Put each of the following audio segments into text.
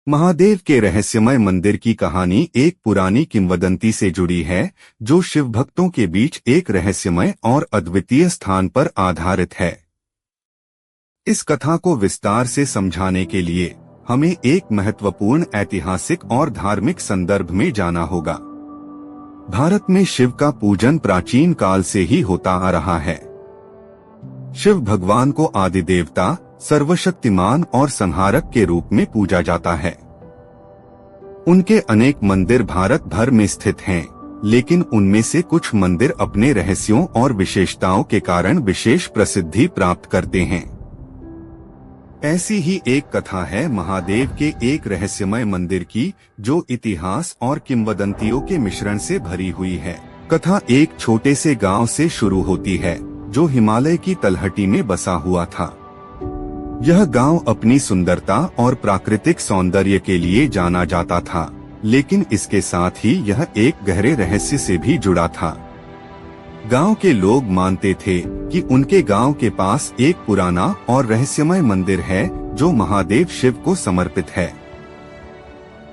महादेव के रहस्यमय मंदिर की कहानी एक पुरानी किंवदंती से जुड़ी है, जो शिव भक्तों के बीच एक रहस्यमय और अद्वितीय स्थान पर आधारित है। इस कथा को विस्तार से समझाने के लिए हमें एक महत्वपूर्ण ऐतिहासिक और धार्मिक संदर्भ में जाना होगा। भारत में शिव का पूजन प्राचीन काल से ही होता आ रहा है। शिव भगवान को आदि देवता, सर्वशक्तिमान और संहारक के रूप में पूजा जाता है। उनके अनेक मंदिर भारत भर में स्थित हैं, लेकिन उनमें से कुछ मंदिर अपने रहस्यों और विशेषताओं के कारण विशेष प्रसिद्धि प्राप्त करते हैं। ऐसी ही एक कथा है महादेव के एक रहस्यमय मंदिर की, जो इतिहास और किंवदंतियों के मिश्रण से भरी हुई है। कथा एक छोटे से गांव से शुरू होती है, जो हिमालय की तलहटी में बसा हुआ था। यह गांव अपनी सुंदरता और प्राकृतिक सौंदर्य के लिए जाना जाता था, लेकिन इसके साथ ही यह एक गहरे रहस्य से भी जुड़ा था। गांव के लोग मानते थे कि उनके गांव के पास एक पुराना और रहस्यमय मंदिर है, जो महादेव शिव को समर्पित है।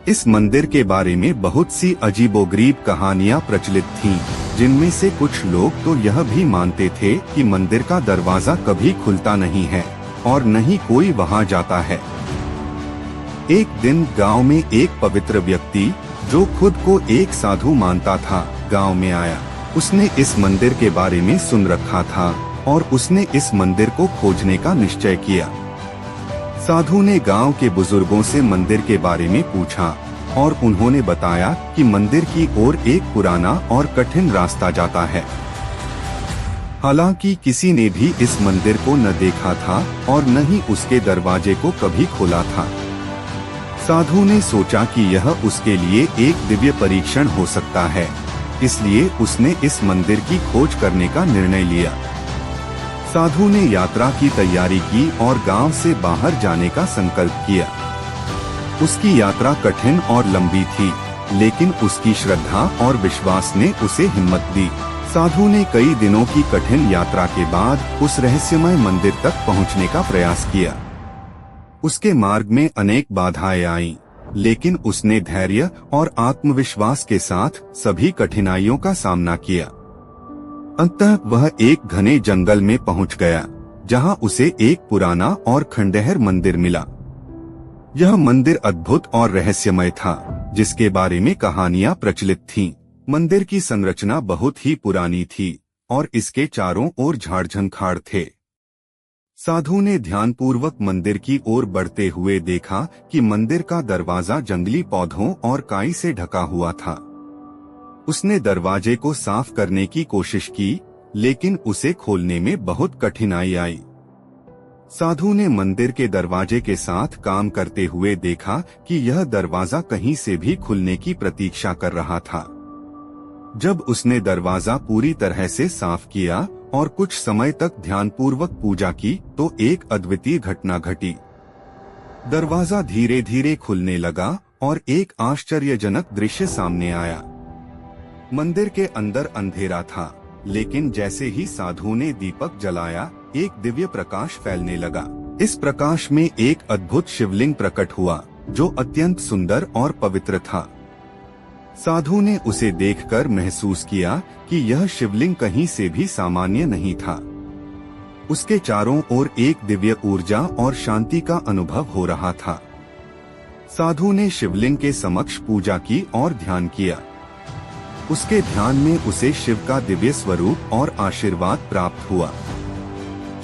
इस मंदिर के बारे में बहुत सी अजीबोगरीब कहानियां प्रचलित थीं, जिनमें से कुछ लोग तो यह भी मानते थे कि मंदिर का दरवाजा कभी खुलता नहीं है और न ही कोई वहां जाता है। एक दिन गांव में एक पवित्र व्यक्ति, जो खुद को एक साधु मानता था, गांव में आया। उसने इस मंदिर के बारे में सुन रखा था और उसने इस मंदिर को खोजने का निश्चय किया। साधु ने गांव के बुजुर्गों से मंदिर के बारे में पूछा और उन्होंने बताया कि मंदिर की ओर एक पुराना और कठिन रास्ता जाता है। हालांकि किसी ने भी इस मंदिर को न देखा था और न ही उसके दरवाजे को कभी खोला था। साधु ने सोचा कि यह उसके लिए एक दिव्य परीक्षण हो सकता है, इसलिए उसने इस मंदिर की खोज करने का निर्णय लिया। साधु ने यात्रा की तैयारी की और गांव से बाहर जाने का संकल्प किया। उसकी यात्रा कठिन और लंबी थी, लेकिन उसकी श्रद्धा और विश्वास ने उसे हिम्मत दी। साधु ने कई दिनों की कठिन यात्रा के बाद उस रहस्यमय मंदिर तक पहुंचने का प्रयास किया। उसके मार्ग में अनेक बाधाएं आईं, लेकिन उसने धैर्य और आत्मविश्वास के साथ सभी कठिनाइयों का सामना किया। अंततः वह एक घने जंगल में पहुंच गया, जहां उसे एक पुराना और खंडहर मंदिर मिला। यह मंदिर अद्भुत और रहस्यमय था, जिसके बारे में कहानियां प्रचलित थीं। मंदिर की संरचना बहुत ही पुरानी थी और इसके चारों ओर झाड़ झंखाड़ थे। साधु ने ध्यानपूर्वक मंदिर की ओर बढ़ते हुए देखा कि मंदिर का दरवाजा जंगली पौधों और काई से ढका हुआ था। उसने दरवाजे को साफ करने की कोशिश की, लेकिन उसे खोलने में बहुत कठिनाई आई। साधु ने मंदिर के दरवाजे के साथ काम करते हुए देखा कि यह दरवाजा कहीं से भी खुलने की प्रतीक्षा कर रहा था। जब उसने दरवाजा पूरी तरह से साफ किया और कुछ समय तक ध्यानपूर्वक पूजा की, तो एक अद्वितीय घटना घटी। दरवाजा धीरे धीरे खुलने लगा और एक आश्चर्यजनक दृश्य सामने आया। मंदिर के अंदर अंधेरा था, लेकिन जैसे ही साधु ने दीपक जलाया, एक दिव्य प्रकाश फैलने लगा। इस प्रकाश में एक अद्भुत शिवलिंग प्रकट हुआ, जो अत्यंत सुंदर और पवित्र था। साधु ने उसे देखकर महसूस किया कि यह शिवलिंग कहीं से भी सामान्य नहीं था। उसके चारों ओर एक दिव्य ऊर्जा और शांति का अनुभव हो रहा था। साधु ने शिवलिंग के समक्ष पूजा की और ध्यान किया। उसके ध्यान में उसे शिव का दिव्य स्वरूप और आशीर्वाद प्राप्त हुआ।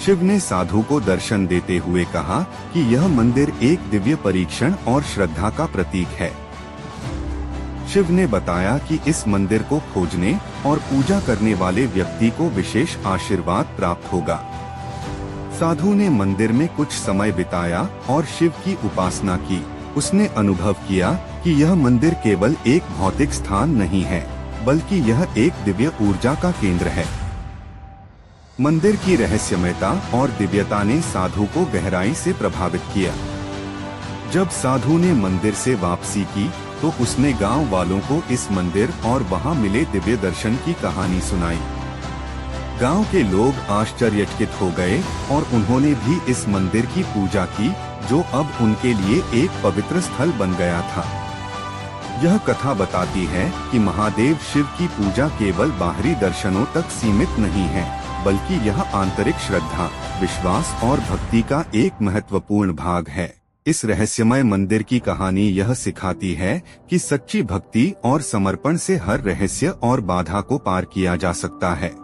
शिव ने साधु को दर्शन देते हुए कहा कि यह मंदिर एक दिव्य परीक्षण और श्रद्धा का प्रतीक है। शिव ने बताया कि इस मंदिर को खोजने और पूजा करने वाले व्यक्ति को विशेष आशीर्वाद प्राप्त होगा। साधु ने मंदिर में कुछ समय बिताया और शिव की उपासना की। उसने अनुभव किया कि यह मंदिर केवल एक भौतिक स्थान नहीं है, बल्कि यह एक दिव्य ऊर्जा का केंद्र है। मंदिर की रहस्यमयता और दिव्यता ने साधु को गहराई से प्रभावित किया। जब साधु ने मंदिर से वापसी की, तो उसने गांव वालों को इस मंदिर और वहां मिले दिव्य दर्शन की कहानी सुनाई। गांव के लोग आश्चर्यचकित हो गए और उन्होंने भी इस मंदिर की पूजा की, जो अब उनके लिए एक पवित्र स्थल बन गया था। यह कथा बताती है कि महादेव शिव की पूजा केवल बाहरी दर्शनों तक सीमित नहीं है, बल्कि यह आंतरिक श्रद्धा, विश्वास और भक्ति का एक महत्वपूर्ण भाग है। इस रहस्यमय मंदिर की कहानी यह सिखाती है कि सच्ची भक्ति और समर्पण से हर रहस्य और बाधा को पार किया जा सकता है।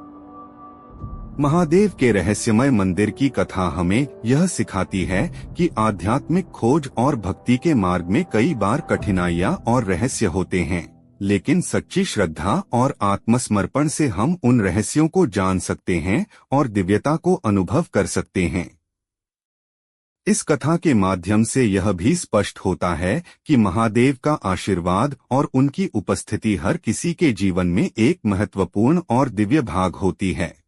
महादेव के रहस्यमय मंदिर की कथा हमें यह सिखाती है कि आध्यात्मिक खोज और भक्ति के मार्ग में कई बार कठिनाइयां और रहस्य होते हैं, लेकिन सच्ची श्रद्धा और आत्मसमर्पण से हम उन रहस्यों को जान सकते हैं और दिव्यता को अनुभव कर सकते हैं। इस कथा के माध्यम से यह भी स्पष्ट होता है कि महादेव का आशीर्वाद और उनकी उपस्थिति हर किसी के जीवन में एक महत्वपूर्ण और दिव्य भाग होती है।